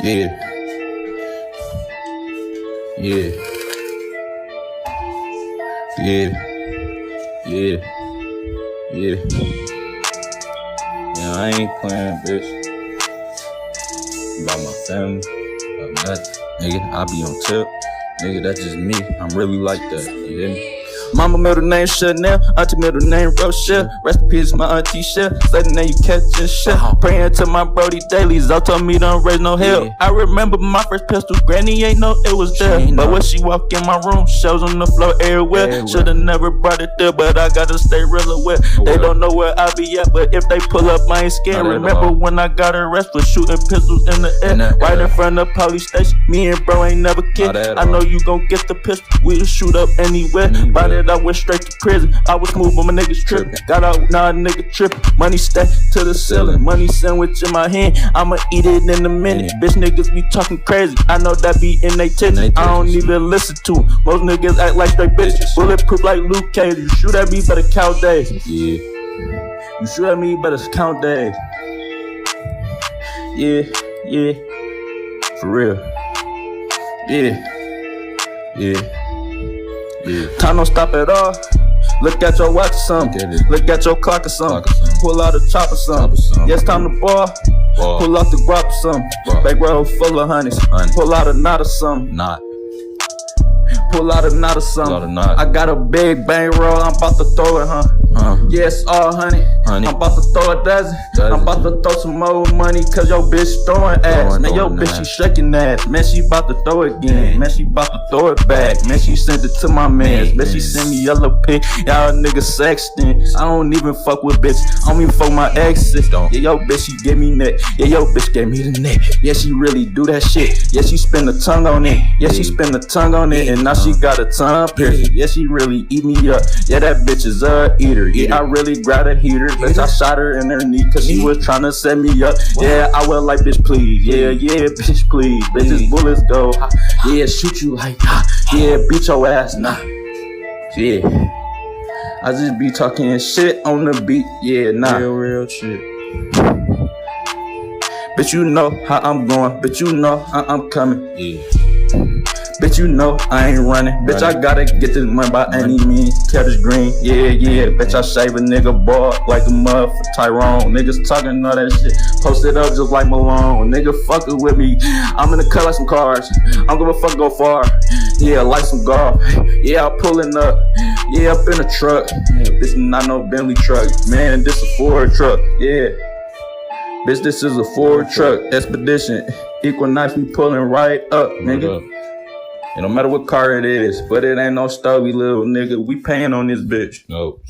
Yeah. Yeah. Yeah. Yeah. Yeah. Yeah, I ain't playing, bitch. About my family, about nothing. Nigga, I be on tip. Nigga, that's just me. I'm really like that. You hear me? Mama middle name Chanel, auntie middle name Rochelle. Rest in peace, my auntie Shell. Say the name you catchin' shit. Praying to my Brody daily. Zoe told me don't raise no hell. Yeah. I remember my first pistol. Granny ain't know it was there. But when she walk in my room, shells on the floor everywhere. Shoulda never brought it there, but I gotta stay real aware. They don't know where I be at, but if they pull up, I ain't scared. Remember when I got arrested for shooting pistols in the air, right in front of police station. Me and bro ain't never kid. I know you gon' get the pistol. We'll shoot up anywhere. By that I went straight to prison. I was smooth, but my niggas trippin'. Got out, now a nigga trippin'. Money stacked to the ceiling. Money sandwich in my hand. I'ma eat it in a minute. Bitch niggas be talking crazy. I know that be in they titties. I don't even listen to them. Most niggas act like straight bitches. Bulletproof like Luke Cage. You shoot at me, better count days. Yeah. You shoot at me, better count days. Yeah, yeah. For real. Yeah. Yeah. Yeah. Time don't stop at all. Look at your watch or something. Look at your clock or something. Pull out a chop or something. Yes, time to ball. Pull out the guap or something. Back row full of honeys. Pull out a knot or something. Pull out a knot or something. I got a big bang roll. I'm about to throw it, huh? Yes, all honey. I'm about to throw a dozen. I'm about to throw some more money, cause your bitch throwing ass. Man, your bitch, she shaking ass. Man, she about to throw it again. Man, she about to throw it back. Man, she sent it to my mans. Man, she sent me yellow pic. Y'all niggas sexting. I don't even fuck with bitches. I don't even fuck my exes. Yeah, yo bitch, she give me neck. Yeah, yo bitch gave me the neck. Yeah, she really do that shit. Yeah, she spin the tongue on it. Yeah, she spin the tongue on it. And now she got a tongue piercing. Yeah, she really eat me up. Yeah, that bitch is a eater. Yeah, I really grabbed a heater. Bitch, I shot her in her knee cause she was tryna set me up. Yeah, I was like, bitch, please. Yeah, bitch, please. Bitches, bullets go. Yeah, shoot you like, yeah, beat your ass, nah. Yeah. I just be talking shit on the beat. Yeah, nah. Real shit. Bitch, you know how I'm going. Bitch, you know how I'm coming. Yeah. Bitch, you know I ain't running. Bitch, I gotta get this money by any means. Cabbage green, yeah. Bitch, I shave a nigga ball like a mud for Tyrone. Niggas talking all that shit. Post it up just like Malone. Nigga fucking with me. I'm in the cut like some cars. I'm gonna fuck go far. Yeah, like some golf. Yeah, I'm pulling up. Yeah, up in a truck. This is not no Bentley truck. Man, this a Ford truck. Yeah. Bitch, this is a Ford truck. Expedition. Equinox, we pulling right up, nigga. It don't matter what car it is, but it ain't no Stubby little nigga. We paying on this bitch. No.